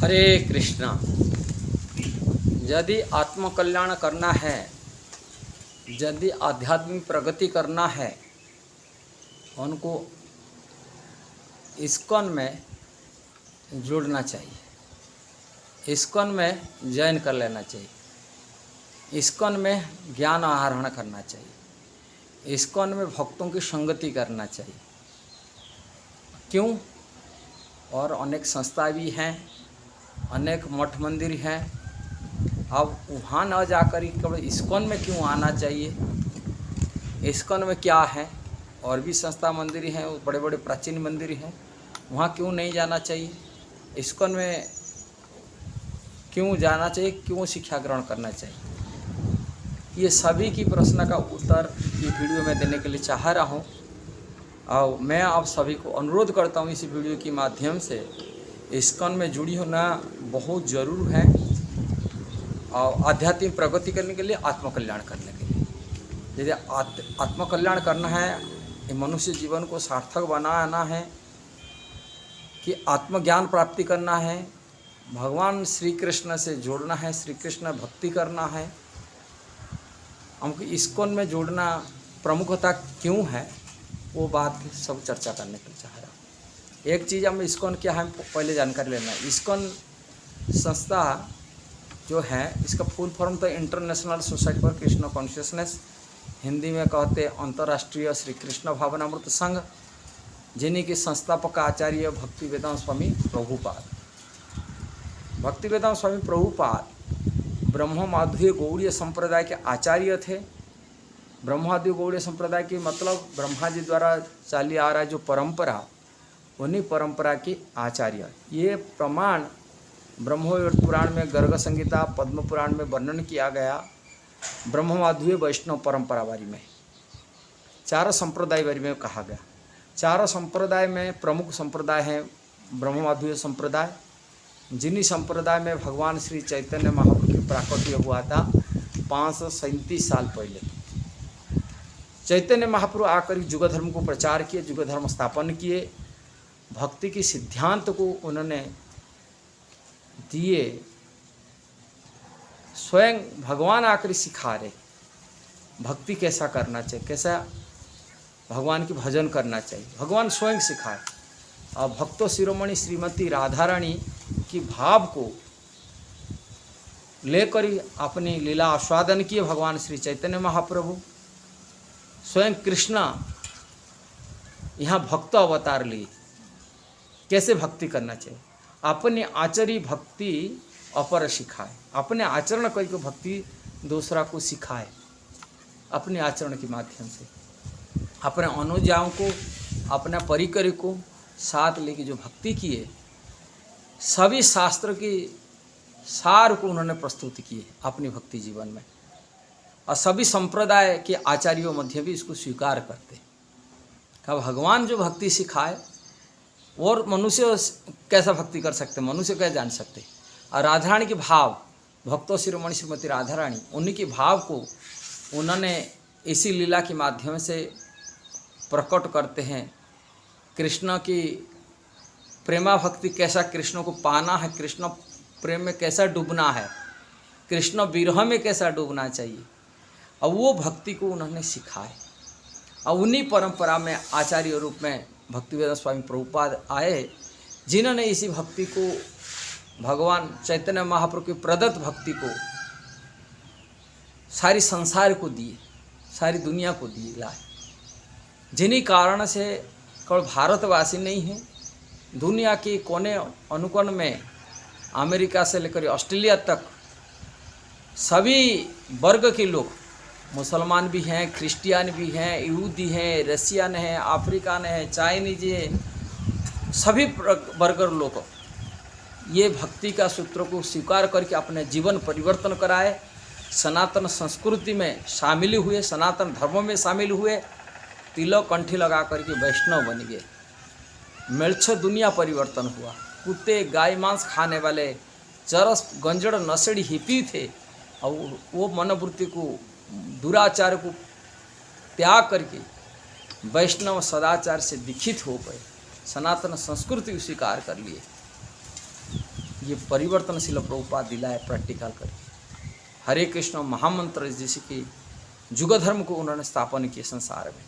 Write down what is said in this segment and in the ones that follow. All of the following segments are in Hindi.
हरे कृष्णा। यदि आत्मकल्याण करना है, यदि आध्यात्मिक प्रगति करना है, उनको इस्कॉन में जुड़ना चाहिए। इस्कॉन में ज्वाइन कर लेना चाहिए। इस्कॉन में ज्ञान आहरण करना चाहिए। इस्कॉन में भक्तों की संगति करना चाहिए। क्यों? और अनेक संस्था भी हैं, अनेक मठ मंदिर हैं। अब वहाँ न जाकर केवल इस्कॉन में क्यों आना चाहिए? इस्कॉन में क्या है? और भी संस्था मंदिर हैं, बड़े बड़े प्राचीन मंदिर हैं, वहाँ क्यों नहीं जाना चाहिए? इस्कॉन में क्यों जाना चाहिए? क्यों शिक्षा ग्रहण करना चाहिए? ये सभी की प्रश्न का उत्तर ये वीडियो में देने के लिए चाह रहा हूँ। और मैं आप सभी को अनुरोध करता हूँ इस वीडियो के माध्यम से इस्कॉन में जुड़ी होना बहुत ज़रूर है। और आध्यात्मिक प्रगति करने के लिए, आत्मकल्याण करने के लिए, यदि आत्मकल्याण करना है, ये मनुष्य जीवन को सार्थक बनाना है, कि आत्मज्ञान प्राप्ति करना है, भगवान श्री कृष्ण से जोड़ना है, श्री कृष्ण भक्ति करना है, हमको इस्कॉन में जोड़ना प्रमुखता क्यों है, वो बात सब चर्चा करने के लिए चाह रहा हूँ। एक चीज़ हम इस्कॉन क्या है पहले जानकारी लेना है। इस्कॉन संस्था जो है, इसका फुल फॉर्म तो international society for Krishna consciousness, Hindi में कहते अंतर्राष्ट्रीय श्री कृष्ण भावनामृत संघ, जिन्हीं के संस्थापक आचार्य भक्ति वेदांत स्वामी प्रभुपाद। भक्ति वेदांत स्वामी प्रभुपाद ब्रह्म माधुर्य गौड़ीय संप्रदाय के आचार्य थे। ब्रह्माद्य गौड़ीय संप्रदाय की मतलब ब्रह्मा जी द्वारा चली आ रहा है जो परंपरा, उन्हीं परंपरा के आचार्य। ये प्रमाण ब्रह्मवैवर्त पुराण में, गर्ग संहिता, पद्म पुराण में वर्णन किया गया। ब्रह्ममाधुर्य वैष्णव परंपरा बारे में, चार संप्रदाय बारे में कहा गया। चार संप्रदाय में प्रमुख संप्रदाय है ब्रह्ममाधुर्य संप्रदाय, जिन्हीं संप्रदाय में भगवान श्री चैतन्य महाप्रभु की प्राकट्य हुआ था 537 साल पहले। चैतन्य महाप्रभु आकर युग धर्म को प्रचार किए, युग धर्म स्थापन किए, भक्ति की सिद्धांत को उन्होंने दिए। स्वयं भगवान आकर सिखा रहे भक्ति कैसा करना चाहिए, कैसा भगवान की भजन करना चाहिए, भगवान स्वयं सिखाए। और भक्तों शिरोमणि श्रीमती राधा रानी की भाव को लेकर ही अपनी लीला आस्वादन किए भगवान श्री चैतन्य महाप्रभु। स्वयं कृष्ण यहाँ भक्त अवतार लिए, कैसे भक्ति करना चाहिए, अपने आचरी भक्ति अपर सिखाए, अपने आचरण करके भक्ति दूसरा को सिखाए। अपने आचरण के माध्यम से अपने अनुजाओं को, अपना परिकर को साथ लेके जो भक्ति किए, सभी शास्त्र की सार को उन्होंने प्रस्तुत किए अपनी भक्ति जीवन में। और सभी संप्रदाय के आचार्यों मध्य भी इसको स्वीकार करते कि भगवान जो भक्ति सिखाए, और मनुष्य कैसा भक्ति कर सकते, मनुष्य कैसे जान सकते। और राधा रानी के भाव, भक्तों शिरोमणि श्रीमती राधा रानी, उन्हीं के भाव को उन्होंने इसी लीला के माध्यम से प्रकट करते हैं। कृष्ण की प्रेमा भक्ति कैसा कृष्ण को पाना है, कृष्ण प्रेम में कैसा डूबना है, कृष्ण विरह में कैसा डूबना चाहिए, और वो भक्ति को उन्होंने सिखाए। और उन्हीं परंपरा में आचार्य रूप में भक्ति वेदांत स्वामी प्रभुपाद आए, जिन्होंने इसी भक्ति को, भगवान चैतन्य महाप्रभु की प्रदत्त भक्ति को सारी संसार को दिए, सारी दुनिया को दिए लाए। जिन्हीं कारण से केवल भारतवासी नहीं हैं, दुनिया के कोने अनुकोण में, अमेरिका से लेकर ऑस्ट्रेलिया तक सभी वर्ग के लोग, मुसलमान भी हैं, क्रिश्चियन भी हैं, यहूदी हैं, रशियन हैं, अफ्रीकन हैं, चाइनीज हैं, सभी वर्ग लोग ये भक्ति का सूत्र को स्वीकार करके अपने जीवन परिवर्तन कराए, सनातन संस्कृति में शामिल हुए, सनातन धर्म में शामिल हुए, तिलक कंठी लगा करके वैष्णव बन गए। मिर्च दुनिया परिवर्तन हुआ। कुत्ते गाय मांस खाने वाले चरस गंजड़ नशेड़ी हिपी थे, और वो मनोवृत्ति को, दुराचार को त्याग करके वैष्णव सदाचार से दीक्षित हो गए, सनातन संस्कृति को स्वीकार कर लिए। ये परिवर्तनशील प्रभुपाद दिलाए प्रैक्टिकल करके। हरे कृष्ण महामंत्र जैसे कि युग धर्म को उन्होंने स्थापन किया संसार में।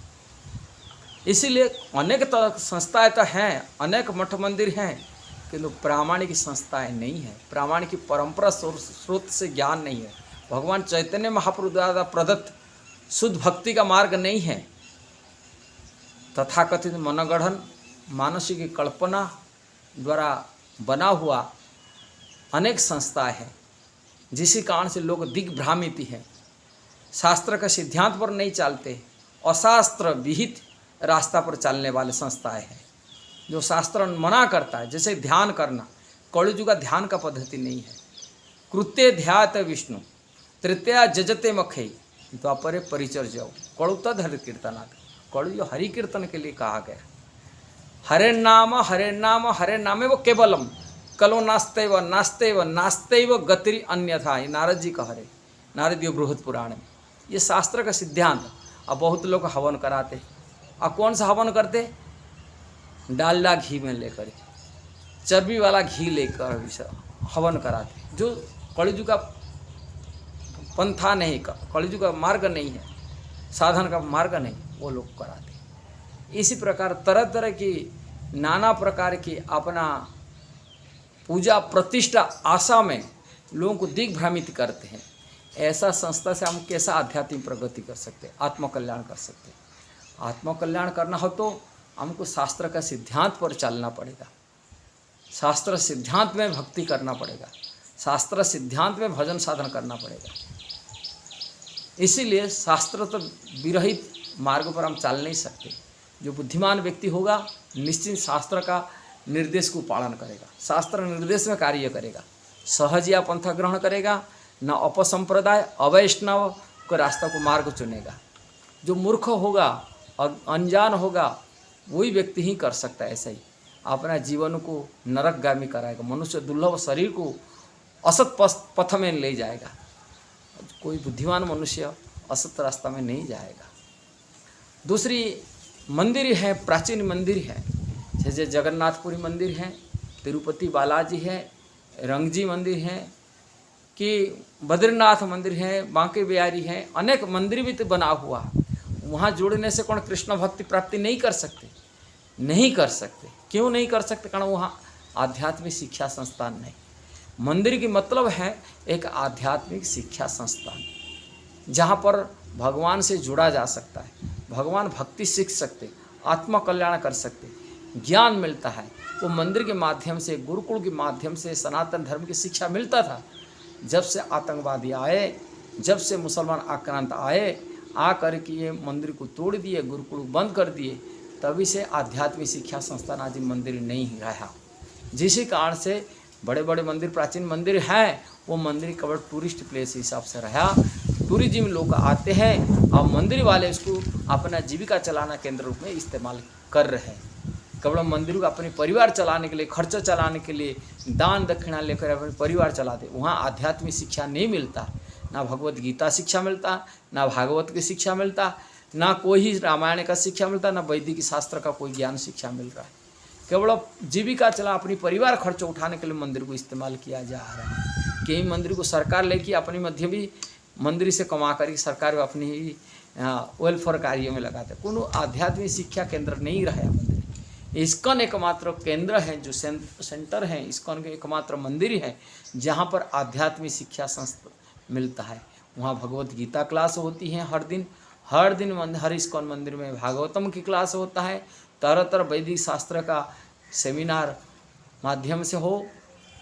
इसीलिए अनेक संस्थाएं तो हैं, अनेक मठ मंदिर हैं, किंतु प्रामाणिक संस्थाएं नहीं है। प्रामाणिक की परंपरा स्रोत से ज्ञान नहीं है। भगवान चैतन्य महाप्रभु द्वारा प्रदत्त शुद्ध भक्ति का मार्ग नहीं है। तथाकथित मनगढ़ंत मानसिक कल्पना द्वारा बना हुआ अनेक संस्थाएं हैं, जिसी कारण से लोग दिग्भ्रामित हैं, शास्त्र का सिद्धांत पर नहीं चलते, अशास्त्र विहित रास्ता पर चलने वाले संस्थाएं हैं। जो शास्त्र मना करता है, जैसे ध्यान करना, कलियुग का ध्यान का पद्धति नहीं है। कृत्य ध्यात विष्णु तृतीया जजते मखे द्वापरे परिचर्याओ कड़ुतद हरि कीर्तनाथ। कलयुग हरि कीर्तन के लिए कहा गया। हरे नाम हरे नामे वो केवलम कलो नास्तेव नास्तेव नास्तेव गतिरि अन्यथा। ये नारद जी कह रहे, नारद जी बृहद पुराण में। ये शास्त्र का सिद्धांत। अब बहुत लोग हवन कराते। अब कौन सा हवन करते? डालडा घी में लेकर, चर्बी वाला घी लेकर हवन कराते, जो कलियुग का पंथा नहीं, कलियुग का मार्ग नहीं है, साधन का मार्ग नहीं, वो लोग कराते। इसी प्रकार तरह तरह की नाना प्रकार की अपना पूजा प्रतिष्ठा आशा में लोगों को दिग्भ्रमित करते हैं। ऐसा संस्था से हम कैसा आध्यात्मिक प्रगति कर सकते हैं, आत्मकल्याण कर सकते हैं? आत्मकल्याण करना हो तो हमको शास्त्र का सिद्धांत पर चलना पड़ेगा। शास्त्र सिद्धांत में भक्ति करना पड़ेगा, शास्त्र सिद्धांत में भजन साधन करना पड़ेगा। इसीलिए शास्त्र तो विरहित मार्ग पर हम चल नहीं सकते। जो बुद्धिमान व्यक्ति होगा निश्चित शास्त्र का निर्देश को पालन करेगा, शास्त्र निर्देश में कार्य करेगा, सहज या पंथा ग्रहण करेगा, न अपसंप्रदाय अवैष्णव के रास्ता को मार्ग चुनेगा। जो मूर्ख होगा, अनजान होगा, वही व्यक्ति ही कर सकता है। ऐसा ही अपना जीवन को नरकगामी कराएगा, मनुष्य दुर्लभ शरीर को असत पथ में ले जाएगा। कोई बुद्धिमान मनुष्य असत रास्ता में नहीं जाएगा। दूसरी मंदिर है, प्राचीन मंदिर है, जैसे जगन्नाथपुरी मंदिर है, तिरुपति बालाजी है, रंगजी मंदिर है, कि बद्रीनाथ मंदिर है, बांके बिहारी है, अनेक मंदिर भी तो बना हुआ। वहाँ जुड़ने से कौन कृष्ण भक्ति प्राप्ति नहीं कर सकते? नहीं कर सकते। क्यों नहीं कर सकते? कारण वहाँ आध्यात्मिक शिक्षा संस्थान नहीं। मंदिर की मतलब है एक आध्यात्मिक शिक्षा संस्थान, जहाँ पर भगवान से जुड़ा जा सकता है, भगवान भक्ति सीख सकते, आत्मकल्याण कर सकते, ज्ञान मिलता है। वो मंदिर के माध्यम से, गुरुकुल के माध्यम से सनातन धर्म की शिक्षा मिलता था। जब से आतंकवादी आए, जब से मुसलमान आक्रांत आए, आकर के ये मंदिर को तोड़ दिए, गुरुकुल बंद कर दिए, तभी से आध्यात्मिक शिक्षा संस्थान आदि मंदिर नहीं रहा। जिसी कारण से बड़े बड़े मंदिर, प्राचीन मंदिर हैं, वो मंदिर केवल टूरिस्ट प्लेस हिसाब से रहा। टूरिज्म लोग आते हैं और मंदिर वाले इसको अपना जीविका चलाना केंद्र रूप में इस्तेमाल कर रहे हैं। केवल मंदिर को अपने परिवार चलाने के लिए, खर्चा चलाने के लिए दान दक्षिणा लेकर अपने परिवार चलाते। वहाँ आध्यात्मिक शिक्षा नहीं मिलता, ना भगवत गीता शिक्षा मिलता, ना भागवत की शिक्षा मिलता, ना कोई रामायण का शिक्षा मिलता, ना वैदिक शास्त्र का कोई ज्ञान शिक्षा मिल रहा है। केवल जीविका चला, अपनी परिवार खर्च उठाने के लिए मंदिर को इस्तेमाल किया जा रहा है। कई मंदिर को सरकार लेके अपनी मध्य भी मंदिर से कमा कर सरकार अपनी ही वेलफेयर कार्य में लगाते। कोनो आध्यात्मिक शिक्षा केंद्र नहीं रहा मंदिर। इस्कॉन एकमात्र केंद्र है, जो सेंटर है, इस्कॉन के एकमात्र मंदिर है जहाँ पर आध्यात्मिक शिक्षा संस्था मिलता है। वहाँ भगवत गीता क्लास होती है हर दिन हर इस्कॉन मंदिर में भागवतम की क्लास होता है। तरह तरह वैदिक शास्त्र का सेमिनार माध्यम से हो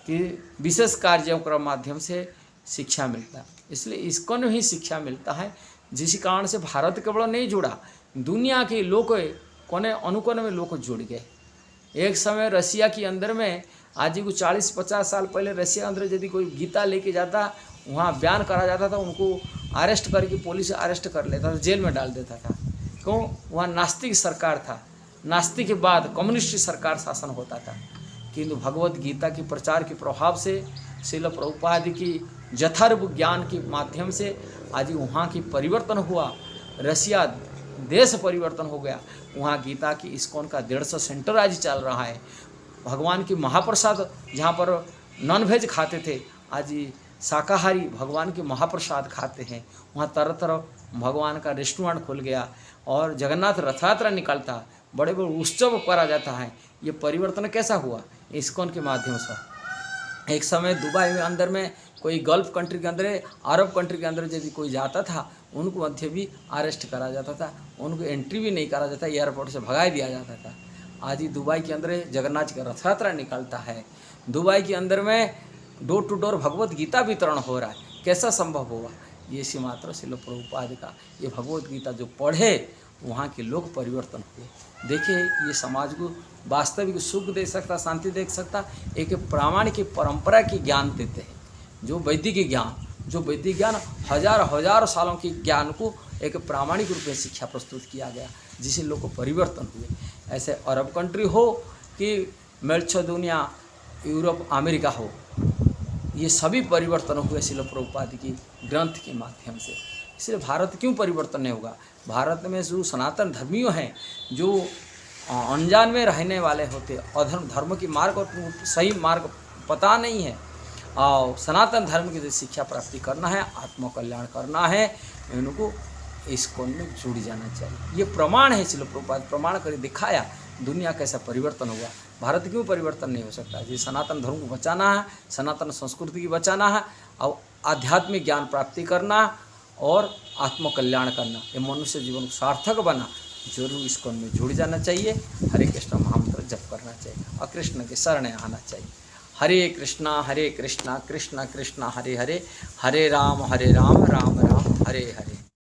कि विशेष कार्यक्रम माध्यम से शिक्षा मिलता है। इसलिए इस्कॉन में ही शिक्षा मिलता है, जिस कारण से भारत केवल नहीं जुड़ा, दुनिया के लोग कोने अनुकोने में लोग जुड़ गए। एक समय रसिया के अंदर में, आज को 40-50 साल पहले रसिया अंदर यदि कोई गीता लेके जाता, वहाँ बयान करा जाता था, उनको अरेस्ट करके पुलिस अरेस्ट कर लेता था, जेल में डाल देता था। क्यों? वहाँ नास्तिक सरकार था, नास्तिक के बाद कम्युनिस्ट सरकार शासन होता था। किंतु भगवत गीता के प्रचार के प्रभाव से, श्रील प्रभुपाद की यथार्थ ज्ञान के माध्यम से आज वहाँ की परिवर्तन हुआ। रसिया देश परिवर्तन हो गया। वहाँ गीता की इस्कॉन का 150 सेंटर आज चल रहा है। भगवान की महाप्रसाद जहाँ पर नॉनवेज खाते थे, आज ये शाकाहारी भगवान के महाप्रसाद खाते हैं। वहाँ तरह तरह भगवान का रेस्टोरेंट खुल गया और जगन्नाथ रथ यात्रा निकलता है, बड़े बड़े उत्सव करा जाता है। ये परिवर्तन कैसा हुआ? इस्कॉन के माध्यम से। एक समय दुबई में अंदर में कोई गल्फ कंट्री के अंदर, अरब कंट्री के अंदर यदि कोई जाता था, उनको मध्य भी अरेस्ट करा जाता था, उनको एंट्री भी नहीं करा जाता, एयरपोर्ट से भगा दिया जाता था। आज ही दुबई के अंदर जगन्नाथ का रथ यात्रा निकलता है। दुबई के अंदर में door to door Bhagavad Gita वितरण हो रहा है। कैसा संभव हुआ? ये मात्र श्रील प्रभुपाद का ये भगवत गीता जो पढ़े वहाँ के लोग परिवर्तन हुए। देखिए, ये समाज को वास्तविक सुख दे सकता, शांति दे सकता, एक प्रामाणिक परंपरा की ज्ञान देते हैं। जो वैदिक ज्ञान हजारों सालों के ज्ञान को एक प्रामाणिक रूप में शिक्षा प्रस्तुत किया गया, जिससे लोग को परिवर्तन हुए। ऐसे अरब कंट्री हो कि मेल्छोदुनिया, यूरोप, अमेरिका हो, ये सभी परिवर्तन हुए श्रील प्रभुपाद की ग्रंथ के माध्यम से। इसलिए भारत क्यों परिवर्तन नहीं होगा? भारत में जो सनातन धर्मियों हैं, जो अनजान में रहने वाले होते, अधर्म धर्म की मार्ग और सही मार्ग पता नहीं है, और सनातन धर्म की जो शिक्षा प्राप्ति करना है, आत्मकल्याण करना है, इनको इस्कॉन में जुड़ जाना चाहिए। ये प्रमाण है, श्रील प्रभुपाद प्रमाण कर दिखाया दुनिया कैसा परिवर्तन हुआ। भारत क्यों परिवर्तन नहीं हो सकता? जी, सनातन धर्म को बचाना है, सनातन संस्कृति की बचाना है, और आध्यात्मिक ज्ञान प्राप्ति करना और आत्मकल्याण करना, ये मनुष्य जीवन को सार्थक बना, जरूर इस्कॉन में जुड़ जाना चाहिए। हरे कृष्ण महामंत्र जप करना चाहिए और कृष्ण के शरण आना चाहिए। हरे कृष्णा कृष्ण कृष्ण हरे हरे, हरे राम राम राम हरे हरे।